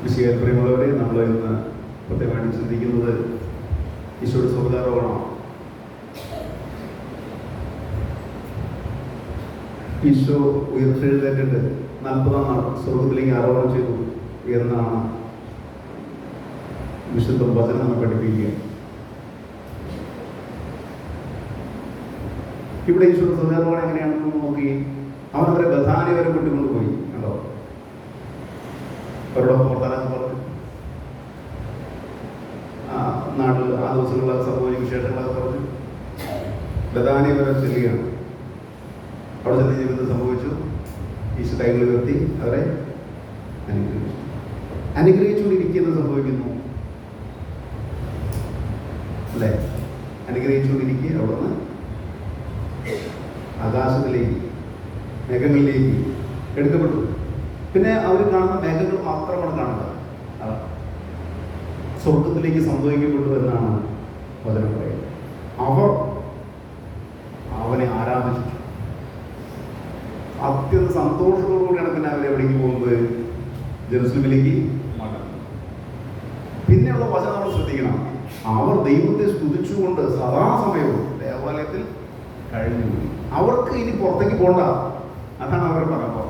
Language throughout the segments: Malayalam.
പ്രിയമുള്ളവരെ, നമ്മൾ ഇന്ന് പ്രത്യേകമായിട്ട് ചിന്തിക്കുന്നത് ഈശോയുടെ സ്വർഗ്ഗാരോഹണമാണ്. ഈശോ ഉയർത്തെഴുന്നേറ്റിട്ട് 40-ാം നാൾ സ്വർഗത്തിലേക്ക് ആരോഹണം ചെയ്തു എന്നാണ് വിശുദ്ധ വചനം നമ്മെ പഠിപ്പിക്കുക. ഇവിടെ ഈശോയുടെ സ്വർഗ്ഗാരോഹണം എങ്ങനെയാണെന്ന് നോക്കി അവരെ ബഥാനി വരെ കൊണ്ടുപോയി. കണ്ടോ, അവരോടൊപ്പം വർത്തമാനം പറഞ്ഞു, നാട്ടിൽ ആ ദിവസങ്ങളിലൊക്കെ സംഭവിച്ച വിശേഷങ്ങളൊക്കെ പറഞ്ഞു ബഥാനി വരെ ചെല്ലുകയാണ്. അവിടെ ചെന്ന് ജീവിതം സംഭവിച്ചു. ഈശോ കൈകളിൽ ഉയർത്തി അവരെ അനുഗ്രഹിച്ചുകൊണ്ടിരിക്കുന്നത് സംഭവിക്കുന്നു അല്ലേ? അനുഗ്രഹിച്ചുകൊണ്ടിരിക്കുക. അവിടെ നിന്ന് ആകാശത്തിലേക്ക്, മേഘങ്ങളിലേക്ക് എടുക്കപ്പെട്ടു. പിന്നെ അവർ കാണുന്ന മേഘങ്ങൾ മാത്രമാണ് കാണുക. സ്വർഗത്തിലേക്ക് സംഭവിക്കപ്പെട്ടു എന്നാണ് വചനം പറയുന്നത്. അവർ അവനെ ആരാധിച്ചു. അത്യന്ത സന്തോഷത്തോടുകൂടിയാണ് പിന്നെ അവർ എവിടേക്ക് പോകുന്നത്? ജെറുസലേമിലേക്ക് മടങ്ങും. പിന്നെയുള്ള വചനം നമ്മൾ ശ്രദ്ധിക്കണം. അവർ ദൈവത്തെ സ്തുതിച്ചുകൊണ്ട് സദാസമയവും ദേവാലയത്തിൽ കഴിഞ്ഞു. അവർക്ക് ഇനി പുറത്തേക്ക് പോകണ്ട. അതാണ് അവർ പറയുന്നത്.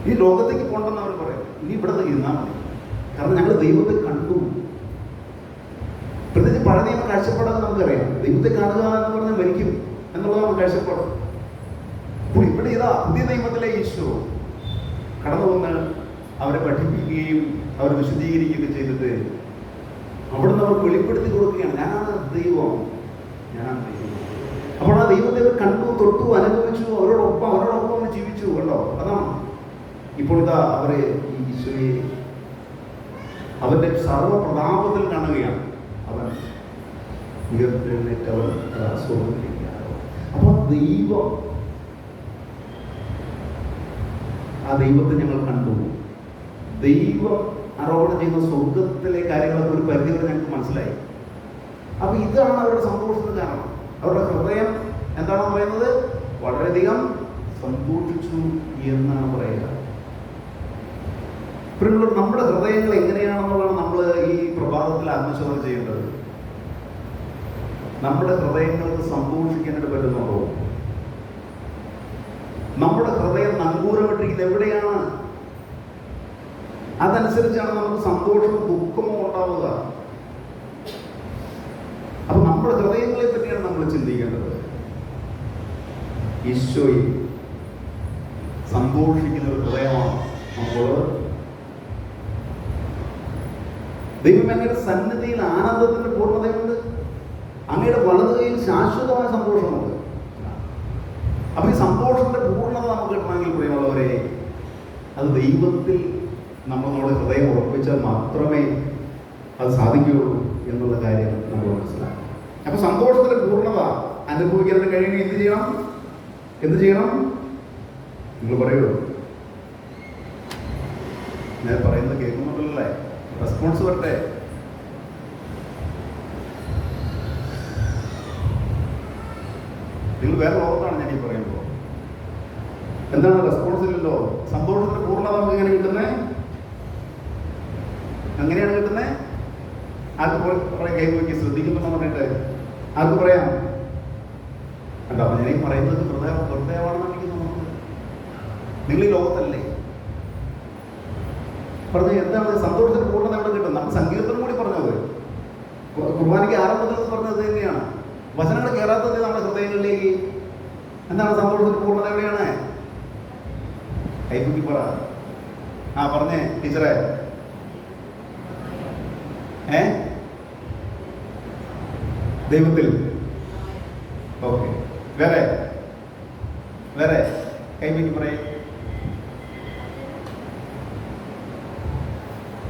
ഈ ലോകത്തേക്ക് പോകണ്ടെന്ന് അവർ പറയും. ഇനി ഇവിടെ ഇരുന്നാൽ മതി, കാരണം ഞങ്ങൾ ദൈവത്തെ കണ്ടു. പ്രത്യേകിച്ച് പഴയ നിയമ കാഴ്ചപ്പാടാണ് നമുക്കറിയാം. ദൈവത്തെ കാണുക എന്ന് പറഞ്ഞാൽ മരിക്കും എന്നുള്ളതാണ് കാഴ്ചപ്പാട്. അപ്പോൾ ഇവിടെ ഇതാ പുതിയ നിയമത്തിലെ ഈശോ കടന്നു വന്ന് അവരെ പഠിപ്പിക്കുകയും അവരെ വിശദീകരിക്കുകയൊക്കെ ചെയ്തിട്ട് അവിടുന്ന് അവർ വെളിപ്പെടുത്തി കൊടുക്കുകയാണ്, ഞാനാണ് ദൈവം, ഞാനാണ് ദൈവം. അപ്പോൾ ആ ദൈവത്തെ കണ്ടു, തൊട്ടു, അനുഭവിച്ചു, അവരോടൊപ്പം ജീവിച്ചു. കണ്ടോ, അതാണ് ഇപ്പോൾ ഇതാ അവരെ ഈശോയെ അവന്റെ സർവപ്രതാപത്തിൽ കാണുകയാണ്. അവൻ ഉയർത്തെഴുന്നേറ്റവൻ സ്വർഗ്ഗത്തിലേക്കാണ്. അപ്പോൾ ദൈവം, ആ ദൈവത്തെ ഞങ്ങൾ കണ്ടു. ദൈവം ആരോപണം ചെയ്യുന്ന സ്വർഗത്തിലെ കാര്യങ്ങളൊക്കെ ഒരു പരിധി വരെ ഞങ്ങൾക്ക് മനസ്സിലായി. അപ്പൊ ഇതാണ് അവരുടെ സന്തോഷത്തിന് കാരണം. അവരുടെ ഹൃദയം എന്താണെന്ന് പറയുന്നത്? വളരെയധികം സന്തോഷിച്ചു എന്നാണ് പറയുക. നമ്മുടെ ഹൃദയങ്ങൾ എങ്ങനെയാണെന്നുള്ളതാണ് നമ്മൾ ഈ പ്രഭാതത്തിൽ ആത്മശോധന ചെയ്യേണ്ടത്. നമ്മുടെ ഹൃദയങ്ങൾക്ക് സന്തോഷിക്കാനായിട്ട് പറ്റുന്നുണ്ടോ? നമ്മുടെ ഹൃദയം നങ്കൂരമിട്ടിരിക്കുന്നത് എവിടെയാണ്? അതനുസരിച്ചാണ് നമുക്ക് സന്തോഷമോ ദുഃഖമോ ഉണ്ടാവുക. അപ്പൊ നമ്മുടെ ഹൃദയങ്ങളെ പറ്റിയാണ് നമ്മൾ ചിന്തിക്കേണ്ടത്. ഈശോയിൽ സന്തോഷിക്കുന്ന ഒരു ഹൃദയമാണ് നമ്മൾ. ദൈവം അങ്ങയുടെ സന്നിധിയിൽ ആനന്ദത്തിന്റെ പൂർണ്ണതയുണ്ട്. അങ്ങയുടെ വലതു കൈയിൽ ശാശ്വതമായ സന്തോഷമുണ്ട്. അപ്പൊ ഈ സന്തോഷത്തിന്റെ പൂർണ്ണത നമുക്ക് കിട്ടണമെങ്കിൽ പ്രിയമുള്ളവരെ, അത് ദൈവത്തിൽ നമ്മളോട് ഹൃദയം ഉറപ്പിച്ചാൽ മാത്രമേ അത് സാധിക്കുകയുള്ളൂ എന്നുള്ള കാര്യം നമ്മൾ മനസ്സിലാക്കും. അപ്പൊ സന്തോഷത്തിന്റെ പൂർണ്ണത അനുഭവിക്കാനായിട്ട് കഴിയണമെങ്കിൽ എന്ത് ചെയ്യണം? നിങ്ങൾ പറയൂ. ഞാൻ പറയുന്നത് കേൾക്കുന്നുണ്ടല്ലേ? റെസ്പോൺസ് വരട്ടെ. നിങ്ങൾ വേറെ ലോകത്താണ് ഞാൻ ഈ പറയുമ്പോൾ. എന്താണ് റെസ്പോൺസ് ഇല്ലല്ലോ? സന്തോഷത്തിന്റെ പൂർണ്ണത നമുക്ക് എങ്ങനെ കിട്ടുന്നേ? എങ്ങനെയാണ് കിട്ടുന്നത്? ആർക്ക് പറയാം? കൈ നോക്കി ശ്രദ്ധിക്കുമെന്ന് പറഞ്ഞിട്ട് ആർക്ക് പറയാം? അല്ല, അപ്പൊ ഞാൻ ഈ പറയുന്നത് ഹൃദയമാണെന്ന് എനിക്ക് തോന്നുന്നത്. നിങ്ങൾ ഈ ലോകത്തല്ലേ പറഞ്ഞ എന്താണ് സന്തോഷത്തിന്റെ പൂർണ്ണത എവിടെ കിട്ടും? നമ്മൾ സംഗീതത്തിനും കൂടി പറഞ്ഞത്, കുർബാനയ്ക്ക് ആരംഭത്തിൽ പറഞ്ഞത് തന്നെയാണ്. വചനങ്ങൾ കയറാത്തത് നമ്മുടെ ഹൃദയങ്ങളിലേക്ക്. എന്താണ് സന്തോഷത്തിന്റെ പൂർണ്ണത എവിടെയാണ്? കൈപ്പറ്റി പറ. പറഞ്ഞേ ടീച്ചറെ. ദൈവത്തിൽ. ഓക്കെ, വേറെ കൈപ്പറ്റി പറയേ.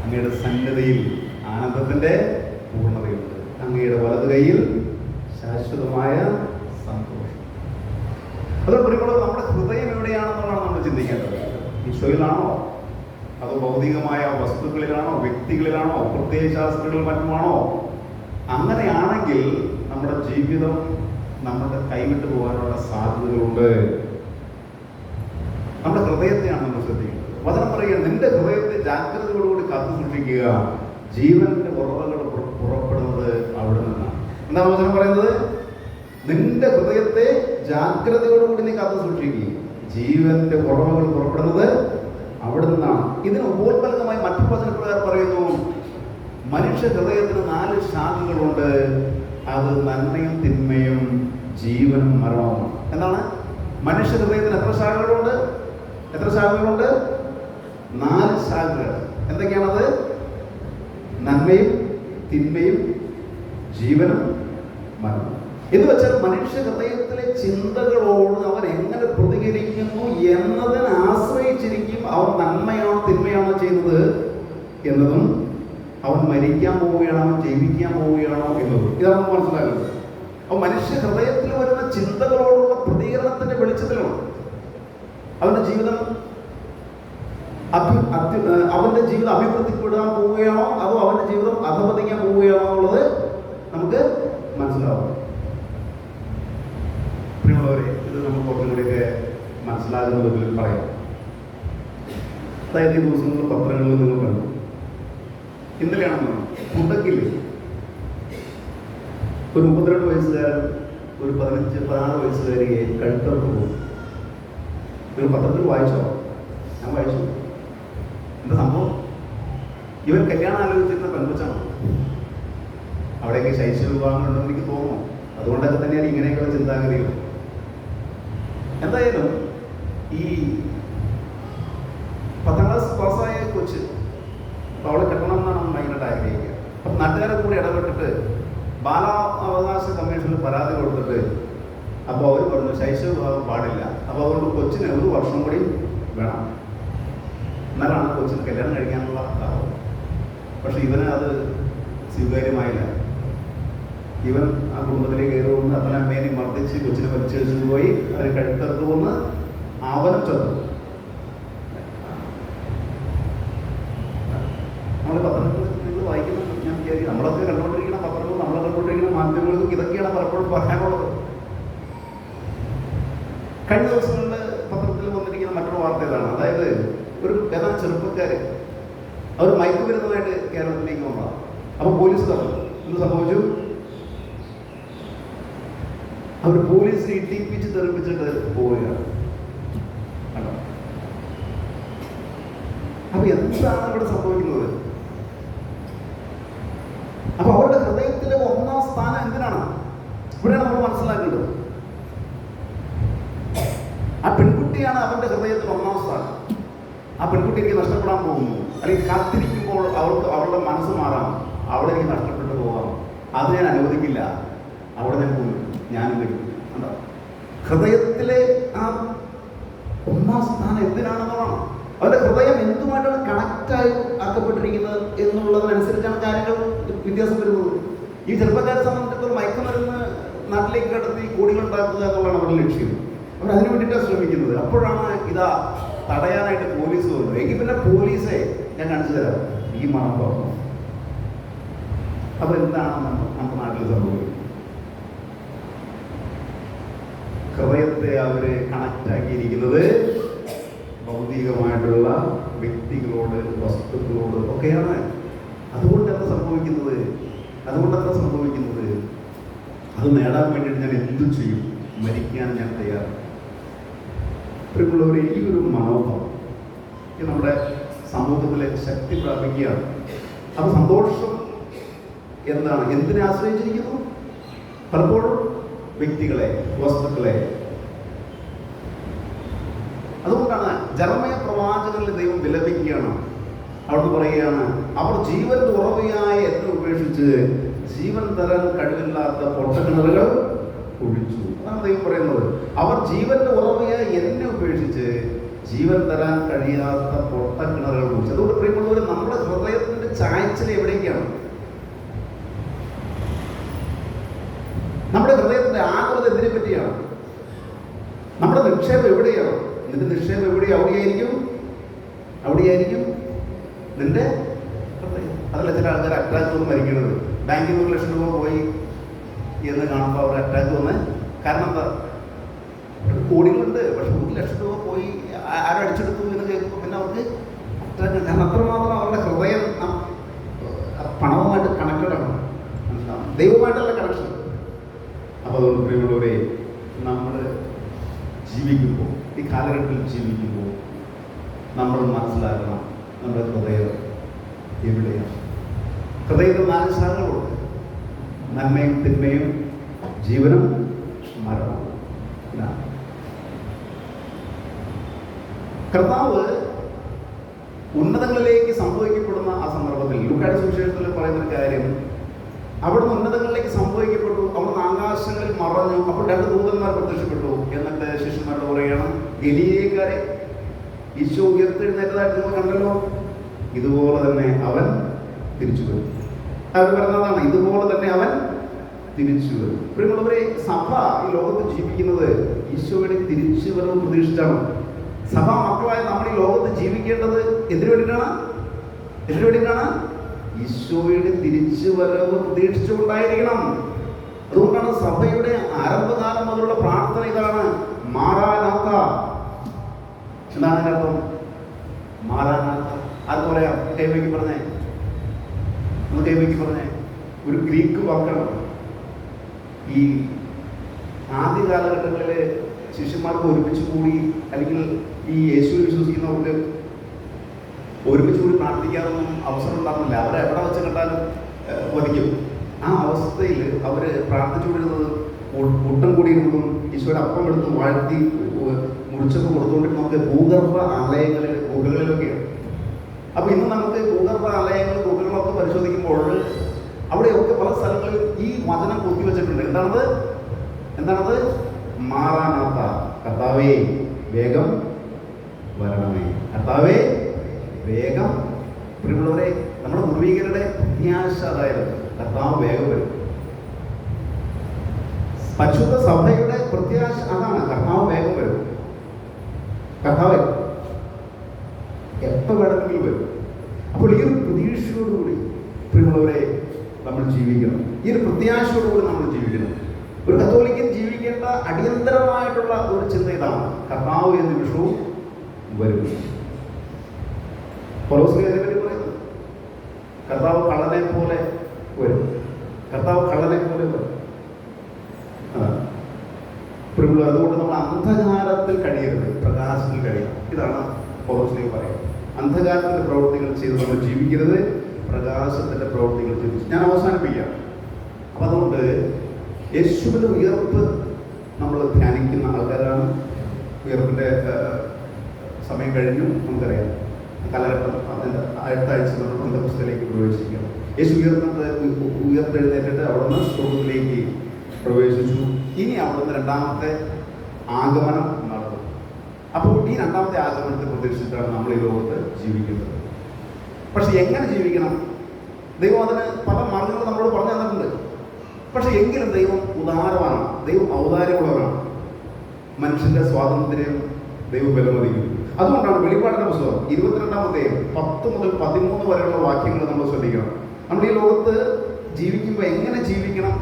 അങ്ങയുടെ സന്നിധിയിൽ ആനന്ദത്തിന്റെ പൂർണ്ണതയുണ്ട്. അങ്ങയുടെ വലതു കൈയിൽ ശാശ്വതമായ സന്തോഷം. അതുകൊണ്ട് പറയുമ്പോൾ നമ്മുടെ ഹൃദയം എവിടെയാണെന്നുള്ളതാണ് നമ്മൾ ചിന്തിക്കേണ്ടത്. ഈശോയിലാണോ, അതോ ഭൗതികമായ വസ്തുക്കളിലാണോ, വ്യക്തികളിലാണോ, പ്രത്യയശാസ്ത്രങ്ങളിൽ മറ്റുമാണോ? അങ്ങനെയാണെങ്കിൽ നമ്മുടെ ജീവിതം നമ്മുടെ കൈവിട്ടു പോകാനുള്ള സാധ്യതകളുണ്ട്. നമ്മുടെ ഹൃദയത്തെയാണ് നമ്മൾ ശ്രദ്ധിക്കേണ്ടത്. വചനം പറയുക, നിന്റെ ഹൃദയത്തെ ജാഗ്രതയോടുകൂടി കാത്തു സൂക്ഷിക്കുക, ജീവന്റെ ഉറവകൾ പുറപ്പെടുന്നത് അവിടെ നിന്നാണ്. എന്താണ് വചനം പറയുന്നത്? നിന്റെ ഹൃദയത്തെ ജാഗ്രതയോടുകൂടി നീ കാത്തു സൂക്ഷിക്കുക, ജീവന്റെ ഉറവകൾ പുറപ്പെടുന്നത് അവിടെ നിന്നാണ്. ഇതിന് ഉപോത്ബലകമായി മറ്റു വചനപ്രകാരം പറയുന്നു, മനുഷ്യ ഹൃദയത്തിന് 4 ശാഖകളുണ്ട്, അത് നന്മയും തിന്മയും ജീവനും മരണവുമാണ്. എന്താണ്? മനുഷ്യ ഹൃദയത്തിന് എത്ര ശാഖകളുണ്ട്? 4 ശാഖകൾ. എന്തൊക്കെയാണത്? നന്മയും തിന്മയും ജീവനും മരണവും. എന്ന് വെച്ചാൽ മനുഷ്യ ഹൃദയത്തിലെ ചിന്തകളോട് അവൻ എങ്ങനെ പ്രതികരിക്കുന്നു എന്നതിനെ ആശ്രയിച്ചിരിക്കും അവൻ നന്മയാണോ തിന്മയാണോ ചെയ്യുന്നത് എന്നതും, അവൻ മരിക്കാൻ പോവുകയാണോ ജീവിക്കാൻ പോവുകയാണോ എന്നതും. ഇതാണ് നമ്മൾ മനസ്സിലാക്കുന്നത്. അപ്പോൾ മനുഷ്യ ഹൃദയത്തിൽ വരുന്ന ചിന്തകളോടുള്ള പ്രതികരണത്തിന്റെ വെളിച്ചത്തിലാണ് അവന്റെ ജീവിതം അഭിവൃദ്ധിപ്പെടാൻ പോവുകയാണോ അതോ അവന്റെ ജീവിതം അധപതിക്കാൻ പോവുകയാണോ എന്നുള്ളത് നമുക്ക് മനസ്സിലാവും. പ്രിയമുള്ളവരെ, ഇത് നമുക്ക് കുറച്ചും കൂടിയൊക്കെ മനസ്സിലാകുന്ന വിധത്തിൽ പറയാം. അതായത് ഈ ദിവസങ്ങളിൽ പത്രങ്ങളിൽ നിങ്ങൾ കണ്ടു, ഇന്നലെയാണെന്ന് കുണ്ടക്കിൽ ഒരു 32 വയസ്സുകാരൻ ഒരു 15-16 വയസ്സുകാരിയെ കഴുത്തർക്ക് പോകും. നിങ്ങൾ പത്രത്തിൽ വായിച്ചോ? ഞാൻ വായിച്ചു. എന്താ സംഭവം? ഇവൻ കല്യാണം ആലോചിച്ചിരുന്ന പെൺകൊച്ചാണ്. അവിടെയൊക്കെ ശൈശവ വിഭാഗങ്ങളുണ്ടെന്ന് എനിക്ക് തോന്നുന്നു. അതുകൊണ്ടൊക്കെ തന്നെയാണ് ഇങ്ങനെയൊക്കെയുള്ള ചിന്താഗതികൾ. എന്തായാലും ഈ 10ാം ക്ലാസ് പാസ്സായ കൊച്ച് അപ്പോൾ അവളെ കെട്ടണം എന്നാണ് ഭയങ്കരമായിട്ട് ആഗ്രഹിക്കുക. അപ്പം നാട്ടുകാരെ കൂടി ഇടപെട്ടിട്ട് ബാലാവകാശ കമ്മീഷനിൽ പരാതി കൊടുത്തിട്ട് അപ്പോൾ അവർ പറഞ്ഞു ശൈശവ വിഭാഗം പാടില്ല, അപ്പോൾ അതുകൊണ്ട് കൊച്ചിന് 1 വർഷം കൂടി വേണം, എന്നാലാണ് കൊച്ചിന് കല്യാണം കഴിക്കാനുള്ള ആവും. പക്ഷെ ഇവന് അത് സ്വീകാര്യമായില്ല. ഇവൻ ആ കുടുംബത്തിലേക്ക് കയറുമെന്ന് അപ്പനമ്മേനെ മർദ്ദിച്ച് കൊച്ചിനെ വലിച്ചെടുത്തു പോയി, അതിന് കഴുത്തറുത്ത് കൊന്ന് അവനും ചെന്നു. നമ്മൾ പത്രങ്ങൾ നിങ്ങൾ വായിക്കുന്നത് ഞാൻ വിചാരിക്കും, നമ്മളൊക്കെ കണ്ടുകൊണ്ടിരിക്കുന്ന പത്രങ്ങളും നമ്മളെ കണ്ടുകൊണ്ടിരിക്കുന്ന മാധ്യമങ്ങൾക്കും ഇതൊക്കെയാണ് പലപ്പോഴും പറയാനുള്ളത്. കഴിഞ്ഞ ദിവസങ്ങളിൽ പത്രത്തിൽ വന്നിരിക്കുന്ന മറ്റൊരു വാർത്ത ഇതാണ്. അതായത് ഏതാനും ചെറുപ്പക്കാർ അവർ മയക്കുമരുന്നുമായിട്ട് കേരളത്തിലേക്ക് വന്നതാണ്. അപ്പോൾ പോലീസ് തന്നു. എന്ത് സംഭവിച്ചു? അവർ പോലീസിനെ ഇട്ടിപ്പിച്ച് തെറിപ്പിച്ചിട്ട് പോവുകയാണ്. അപ്പൊ എന്താണ് ഇവിടെ സംഭവിക്കുന്നത്? അപ്പൊ അവരുടെ ഹൃദയത്തിലെ 1ാം സ്ഥാനം എന്തിനാണ്? ഇവിടെയാണ് നമ്മൾ മനസ്സിലാക്കേണ്ടത്. ആ പെൺകുട്ടിയാണ് അവന്റെ ഹൃദയത്തിൽ 1ാം സ്ഥാനം. ആ പെൺകുട്ടി എനിക്ക് നഷ്ടപ്പെടാൻ പോകുന്നു, അല്ലെങ്കിൽ കാത്തിരിക്കുമ്പോൾ അവളുടെ മനസ്സ് മാറാം, അവിടെ എനിക്ക് നഷ്ടപ്പെട്ടു പോകാം, അത് ഞാൻ അനുവദിക്കില്ല, അവിടെ ഞാൻ പോകും, ഞാനും വരും. ഹൃദയത്തിലെ ആ 1ാം സ്ഥാനം എന്തിനാണെന്നുള്ളതാണ്. അവരുടെ ഹൃദയം എന്തുമായിട്ടാണ് കണക്റ്റായി ആക്കപ്പെട്ടിരിക്കുന്നത് എന്നുള്ളതിനനുസരിച്ചാണ് കാര്യങ്ങൾ വ്യത്യാസം വരുന്നത്. ഈ ചെറുപ്പക്കാരെ സംബന്ധിച്ചിടത്തോളം മയക്കുമരുന്ന് നാട്ടിലേക്ക് കടത്തി കോടികൾ ഉണ്ടാക്കുക എന്നുള്ളതാണ് അവരുടെ ലക്ഷ്യം. അവർ അതിനു വേണ്ടിയിട്ടാണ് ശ്രമിക്കുന്നത്. അപ്പോഴാണ് ഇതാ തടയാനായിട്ട് പോലീസ് വന്നു. എങ്കിൽ പിന്നെ പോലീസെ ഞാൻ കാണിച്ചു തരാം ഈ മണം പറഞ്ഞു. അപ്പൊ എന്താണ് നമ്മുടെ നാട്ടിൽ സംഭവിക്കുന്നത്? ഹൃദയത്തെ അവര് കണക്റ്റ് ആക്കിയിരിക്കുന്നത് ഭൗതികമായിട്ടുള്ള വ്യക്തികളോട്, വസ്തുക്കളോട് ഒക്കെയാണ്. അതുകൊണ്ട് എന്താ സംഭവിക്കുന്നത്? അത് നേടാൻ വേണ്ടിയിട്ട് ഞാൻ എന്തും ചെയ്യും, മരിക്കാൻ ഞാൻ തയ്യാറാണ്. പ്രിയമുള്ളവരെ, ഈ ഒരു മനോഭാവം ഇത് നമ്മുടെ സമൂഹത്തിലെ ശക്തി പ്രാപിക്കുകയാണ്. അപ്പോൾ സന്തോഷം എന്താണ്? എന്തിനെ ആശ്രയിച്ചിരിക്കുന്നു? പലപ്പോഴും വ്യക്തികളെ, വസ്തുക്കളെ. അതുകൊണ്ടാണ് ജെറമ്യ പ്രവാചകനിൽ ദൈവം വിലപിക്കുകയാണ്. അവിടുന്ന് പറയുകയാണ്, അവർ ജീവന്റെ ഉറവയായ എന്നെ ഉപേക്ഷിച്ച് ജീവൻ തരാൻ കഴിവില്ലാത്ത പൊട്ടക്കിണറുകൾ കുഴിച്ചു. അതാണ് ദൈവം പറയുന്നത്. അവർ ജീവന്റെ ഉറവയായി എന്നെ ഉപേക്ഷിച്ച് ജീവൻ തരാൻ കഴിയാത്ത പൊട്ടക്കിണറുകൾ കുഴിച്ചു. അതുകൊണ്ട് പ്രിയമുള്ളവർ, നമ്മുടെ ഹൃദയത്തിന്റെ ചായച്ചിൽ എവിടേക്കാണ്? നമ്മുടെ ഹൃദയത്തിന്റെ ആകുലത എന്തിനെ പറ്റിയാണ്? നമ്മുടെ നിക്ഷേപം എവിടെയാണ്? നിന്റെ നിക്ഷേപം എവിടെയാണ്? അവിടെയായിരിക്കും നിന്റെ ഹൃദയം. അതല്ല ചില ആൾക്കാർ അറ്റാക്ക് വന്ന് മരിക്കുന്നത്. ബാങ്കിൽ 1 ലക്ഷം രൂപ പോയി എന്ന് കാണുമ്പോൾ അവർ അറ്റാക്ക് വന്ന്. കാരണം എന്താ? കോടികളുണ്ട്, പക്ഷെ 1 ലക്ഷം രൂപ പോയി ആരും അടിച്ചെടുത്തു എന്ന് കേൾക്കുമ്പോൾ പിന്നെ അവർക്ക് അറ്റാക്ക്. കാരണം അത്രമാത്രം ദൈവമായിട്ടുള്ള കണക്ഷൻ. അപ്പോൾ അതുകൊണ്ട് പ്രിയമുള്ളവരെ, നമ്മൾ ജീവിക്കുമ്പോൾ, ഈ കാലഘട്ടത്തിൽ ജീവിക്കുമ്പോൾ നമ്മൾ മനസ്സിലാക്കണം നമ്മുടെ ഹൃദയം എവിടെയാണ്. ഹൃദയത്തിൽ 4 ശാഖകളുണ്ട്: നന്മയും തിന്മയും, ജീവനും മരണവും. ഇതാണ് കർത്താവ് ഉന്നതങ്ങളിലേക്ക് സംഭവിക്കപ്പെടുന്ന ആ സന്ദർഭത്തിൽ ലൂക്കായുടെ സുവിശേഷത്തിൽ പറയുന്ന കാര്യം, അവിടുന്ന് ഉന്നതങ്ങളിലേക്ക് സംഭവിക്കപ്പെട്ടു, അവിടുന്ന് ആകാശങ്ങളിൽ മറഞ്ഞു. അപ്പോൾ 2 ദൂതന്മാർ പ്രത്യക്ഷപ്പെട്ടു. എന്നിട്ട് ശിഷ്യന്മാരോട് പറയുകയാണ്, ഗലീലയക്കാരെ, ഈശോ ഉയർത്തെഴുന്നേറ്റതായിട്ട് നിങ്ങൾ കണ്ടല്ലോ, ഇതുപോലെ തന്നെ അവൻ തിരിച്ചു വരും. അവർ പറഞ്ഞതാണ്, ഇതുപോലെ തന്നെ അവൻ തിരിച്ചു വരും. പ്രിയമുള്ളവരെ, സഭ ഈ ലോകത്ത് ജീവിക്കുന്നത് ഈശോയുടെ തിരിച്ചു വരവ് പ്രതീക്ഷിച്ചാണ്. സഭ മക്കളായ നമ്മൾ ഈ ലോകത്ത് ജീവിക്കേണ്ടത് എന്തിനു വേണ്ടിയിട്ടാണ്? ഈശോയുടെ തിരിച്ചു വരവ് പ്രതീക്ഷിച്ചുകൊണ്ടായിരിക്കണം. അതുകൊണ്ടാണ് സഭയുടെ ആരംഭകാലം മുതലുള്ള പ്രാർത്ഥന ഇതാണ്, മാറാനാത്ത. എന്താണ് അതിൻ്റെ അർത്ഥം? മാറാനാത്ത. അത് പറയാം, കൈവയ്ക്ക് പറഞ്ഞേ, ഒരു ഗ്രീക്ക് വാക്കാണ്. ഈ ആദ്യ കാലഘട്ടങ്ങളിൽ ശിഷ്യന്മാർക്ക് ഒരുമിച്ച് കൂടി, അല്ലെങ്കിൽ ഈ യേശുവിൽ വിശ്വസിക്കുന്നവർക്ക് ഒരുമിച്ച് കൂടി പ്രാർത്ഥിക്കാനൊന്നും അവസരം ഉണ്ടാകുന്നില്ല. അവരെ എവിടെ വെച്ച് കണ്ടാലും വധിക്കും. ആ അവസ്ഥയിൽ അവർ പ്രാർത്ഥിച്ചുകൊണ്ടിരുന്നത് കൂട്ടം കൂടിയിരുന്നതും ഈശോയുടെ അപ്പം എടുത്ത് വാഴ്ത്തി മുറിച്ചൊക്കെ കൊടുത്തുകൊണ്ടിരുന്നതൊക്കെ ഭൂഗർഭ ആലയങ്ങളിൽ, ഗുഹകളിലൊക്കെയാണ്. അപ്പോൾ ഇന്ന് നമുക്ക് ഭൂഗർഭ ആലയങ്ങൾ, ഗുഹകളൊക്കെ പരിശോധിക്കുമ്പോൾ അവിടെയൊക്കെ പല സ്ഥലങ്ങളിൽ ഈ വചനം കൊത്തിവെച്ചിട്ടുണ്ട്. എന്താണത്? മാറാനാത്ത. കർത്താവേ വേഗം വരണമേ, കർത്താവേ വേഗം. പ്രിയമുള്ളവരെ, നമ്മുടെ പൂർവികരുടെ പ്രത്യാശ അതായത് കർത്താവ് വേഗം വരും. പരിശുദ്ധ സഭയുടെ പ്രത്യാശ അതാണ്, കർത്താവ് വേഗം വരും. കർത്താവ് എപ്പോൾ വേണമെങ്കിലും വരും. അപ്പോൾ ഈ ഒരു പ്രതീക്ഷയോടുകൂടി പ്രിയമുള്ളവരെ നമ്മൾ ജീവിക്കണം. ഈ ഒരു പ്രത്യാശയോടുകൂടി നമ്മൾ ജീവിക്കണം. ഒരു കത്തോലിക്കൻ ജീവിക്കേണ്ട അടിയന്തരമായിട്ടുള്ള ഒരു ചിന്ത ഇതാണ്, കർത്താവ് എന്ന നിമിഷവും വരും. പൗലോസിനെ പറ്റി പറയുന്നത്, കർത്താവ് കള്ളനെ പോലെ വരും. അതുകൊണ്ട് നമ്മൾ അന്ധകാരത്തിൽ കഴിയരുത്, പ്രകാശത്തിൽ കഴിയണം. ഇതാണ് പൗലോസിനെ പറയുന്നത്. അന്ധകാരത്തിന്റെ പ്രവൃത്തികൾ ചെയ്ത് നമ്മൾ ജീവിക്കരുത്, പ്രകാശത്തിന്റെ പ്രവൃത്തികൾ ചെയ്തു. ഞാൻ അവസാനിപ്പിക്കാം. അപ്പം അതുകൊണ്ട് യേശുവിന്റെ ഉയർപ്പ് നമ്മൾ ധ്യാനിക്കുന്ന ആൾക്കാരാണ്. ഉയർപ്പിന്റെ സമയം കഴിഞ്ഞു, നമുക്കറിയാം. കാലഘട്ടം അതിൻ്റെ അടുത്ത ആഴ്ച നമ്മൾ പെന്തക്കോസ്തിലേക്ക് പ്രവേശിക്കണം. യേശു ഉയർത്തെഴുന്നേറ്റിട്ട് അവിടുന്ന് സ്വർഗ്ഗത്തിലേക്ക് പ്രവേശിച്ചു. ഇനി അവിടുന്ന് 2ാമത്തെ ആഗമനം നടത്തും. അപ്പോൾ ഈ 2ാമത്തെ ആഗമനത്തെ പ്രതീക്ഷിച്ചിട്ടാണ് നമ്മൾ ഈ ലോകത്ത് ജീവിക്കുന്നത്. പക്ഷെ എങ്ങനെ ജീവിക്കണം? ദൈവം അതിന് പല മാർഗങ്ങൾ നമ്മളോട് പറഞ്ഞു തന്നിട്ടുണ്ട്. പക്ഷെ എങ്കിലും ദൈവം ഉദാരമാണ്, ദൈവം ഔദാര്യമുള്ളവരാണ്. മനുഷ്യന്റെ സ്വാതന്ത്ര്യം ദൈവം വിലമതിക്കുന്നു. അതുകൊണ്ടാണ് വെളിപ്പാടിന്റെ പുസ്തകം 22-ാം അധ്യായം 10 മുതൽ 13 വരെയുള്ള വാക്യങ്ങൾ നമ്മൾ ശ്രദ്ധിക്കണം. നമ്മൾ ഈ ലോകത്ത് ജീവിക്കുമ്പോൾ എങ്ങനെ ജീവിക്കണം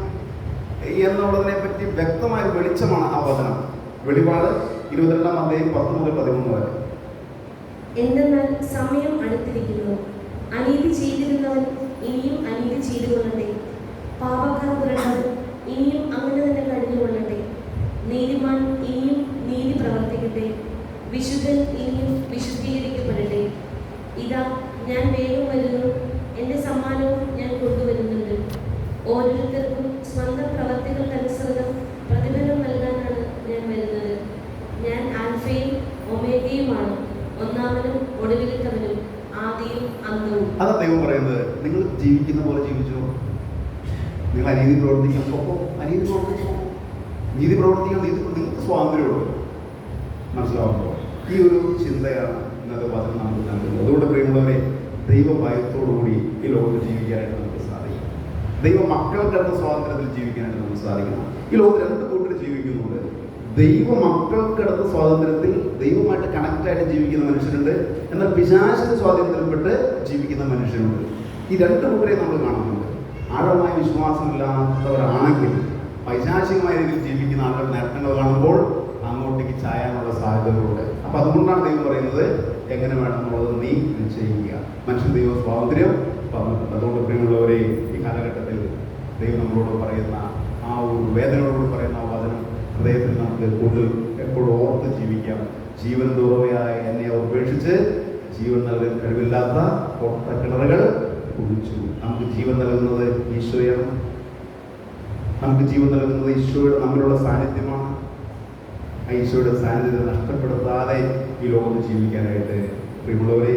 എന്നുള്ളതിനെ പറ്റി വ്യക്തമായ വെളിച്ചമാണ് ആ വചനം. വെളിപാട് 22-ാം അധ്യായം 10 മുതൽ 13 വരെ. എന്തെന്നാൽ സമയം അടുത്തിരിക്കുന്നു, അനീതി ചെയ്തിരുന്നവൻ ഇനിയും അനീതി ചെയ്തുകൊള്ളട്ടെ, പാപക്കാർ പുരണ്ടവൻ ഇനിയും അങ്ങനെ തന്നെ കഴിഞ്ഞുകൊള്ളട്ടെ, നീതിമാൻ ഇനിയും നീതി പ്രവർത്തിക്കട്ടെ, വിശുദ്ധൻ ഇനിയും വിശുദ്ധീകരിക്കപ്പെടട്ടെ. ഇതാ ഞാൻ വേഗം വരുന്നു, എൻ്റെ സമ്മാനവും ഞാൻ കൊണ്ടുവരുന്നുണ്ട്. ഓരോരുത്തർക്കും സ്വന്തം പ്രവർത്തികൾക്കനുസൃതം പ്രതിഫലം നൽകാനാണ് ഞാൻ വരുന്നത്. ഞാൻ ആൽഫയും ഒമേഗയുമാണ്, ഒന്നാമനും ഒടുവിലത്തവനും, ആദിയും അന്തവും. അതാ ദൈവം പറയുന്നത്, നിങ്ങൾ ജീവിക്കുന്ന പോലെ ജീവിച്ചു. നിങ്ങൾ അനീതി പ്രവർത്തിക്കുമ്പോൾ അനീതി പ്രവർത്തിച്ചു, നീതി പ്രവർത്തിക്കാൻ നിങ്ങൾക്ക് സ്വാതന്ത്ര്യമുള്ളൂ. മനസ്സിലാവുമ്പോൾ ഈ ഒരു ചിന്തയാണ് ഇന്നത്തെ വചനം നമുക്ക് നൽകുന്നത്. അതുകൊണ്ട് പ്രിയമുള്ളവരെ, ദൈവഭയത്തോടുകൂടി ഈ ലോകത്ത് ജീവിക്കാനായിട്ട് നമുക്ക് സാധിക്കും. ദൈവ മക്കൾക്കടുത്ത സ്വാതന്ത്ര്യത്തിൽ ജീവിക്കാനായിട്ട് നമുക്ക് സാധിക്കണം. ഈ ലോകത്ത് 2 കൂട്ടർ ജീവിക്കുന്നുണ്ട്. ദൈവ മക്കൾക്കടുത്ത സ്വാതന്ത്ര്യത്തിൽ ദൈവമായിട്ട് കണക്റ്റായിട്ട് ജീവിക്കുന്ന മനുഷ്യരുണ്ട്, എന്നാൽ പിശാചിന്റെ സ്വാതന്ത്ര്യത്തിൽപ്പെട്ട് ജീവിക്കുന്ന മനുഷ്യരുണ്ട്. ഈ 2 കൂട്ടരെ നമ്മൾ കാണുന്നുണ്ട്. ആഴമായ വിശ്വാസമില്ലാത്തവരാണെങ്കിൽ പൈശാചികമായ രീതിയിൽ ജീവിക്കുന്ന ആളുകൾ നേട്ടങ്ങൾ കാണുമ്പോൾ അങ്ങോട്ടേക്ക് ചായാനുള്ള സാധ്യതകളുണ്ട്. അപ്പം അതുകൊണ്ടാണ് ദൈവം പറയുന്നത്, എങ്ങനെ വേണമെന്നുള്ളത് നീ നിശ്ചയിക്കുക. മനുഷ്യൻ ദൈവ സ്വാതന്ത്ര്യം പറഞ്ഞിട്ടുണ്ട്. അതുകൊണ്ട് പ്രിയമുള്ളവരെ, ഈ കാലഘട്ടത്തിൽ ദൈവം നമ്മളോട് പറയുന്ന ആ ഒരു വേദനയോട് പറയുന്ന ആ വചനം ഹൃദയത്തിൽ നമുക്ക് കൂടുതൽ എപ്പോഴും ഓർത്ത് ജീവിക്കാം. ജീവൻ ദുറവയായ എന്നെ ഉപേക്ഷിച്ച് ജീവൻ നൽകാൻ കഴിവില്ലാത്ത പൊട്ട കിണറുകൾ കുഴിച്ചു. നമുക്ക് ജീവൻ നൽകുന്നത് ഈശോയാണ്. നമുക്ക് ജീവൻ നൽകുന്നത് ഈശോയുടെ നമ്മളുള്ള സാന്നിധ്യമാണ്. ആ ഈശോയുടെ സാന്നിധ്യത്തെ നഷ്ടപ്പെടുത്താതെ ഈ ലോകത്ത് ജീവിക്കാനായിട്ട് പ്രിയമുള്ളവരെ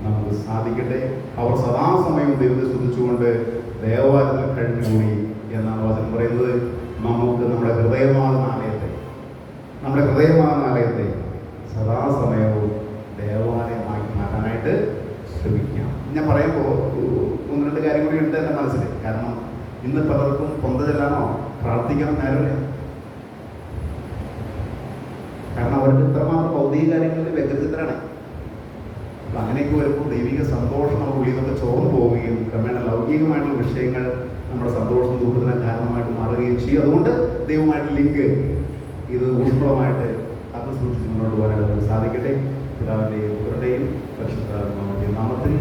നമുക്ക് സാധിക്കട്ടെ. അവർ സദാസമയം ദൈവത്തെ സ്തുതിച്ചുകൊണ്ട് ദേവാലയത്തിൽ കഴിഞ്ഞുകൂടി എന്നാണ് വചനം പറയുന്നത്. നമുക്ക് നമ്മുടെ ഹൃദയമാകുന്ന ആലയത്തെ സദാസമയവും ദേവാലയമായി മാറ്റാനായിട്ട് ശ്രമിക്കാം. ഞാൻ പറയുമ്പോൾ ഒന്ന് രണ്ട് കാര്യം കൂടി ഉണ്ട് എൻ്റെ മനസ്സിൽ. കാരണം ഇന്ന് പലർക്കും പൊന്ത ചെല്ലാനോ പ്രാർത്ഥിക്കണം നേരമില്ല. കാരണം അവർക്ക് ഇത്രമാത്രം ഭൗതിക കാര്യങ്ങളിൽ വ്യക്തിത്വരാണ്. അപ്പം അങ്ങനെയൊക്കെ വരുമ്പോൾ ദൈവിക സന്തോഷം നമുക്ക് ഉള്ളിൽ നിന്നൊക്കെ ചോർന്നു പോവുകയും ക്രമേണ ലൗകികമായിട്ടുള്ള വിഷയങ്ങൾ നമ്മുടെ സന്തോഷം ദുഃഖത്തിന് കാരണമായിട്ട് മാറുകയും ചെയ്യും. അതുകൊണ്ട് ദൈവമായിട്ട് ലിങ്ക് ഇത് ഊഷ്മളമായിട്ട് അത് സൂക്ഷിച്ച് മുന്നോട്ട് പോകാനായിട്ട് നമുക്ക് സാധിക്കട്ടെ. പിതാവിൻ്റെയും പുത്രൻ്റെയും പരിശുദ്ധാത്മാവിൻ്റെയും നാമത്തിൽ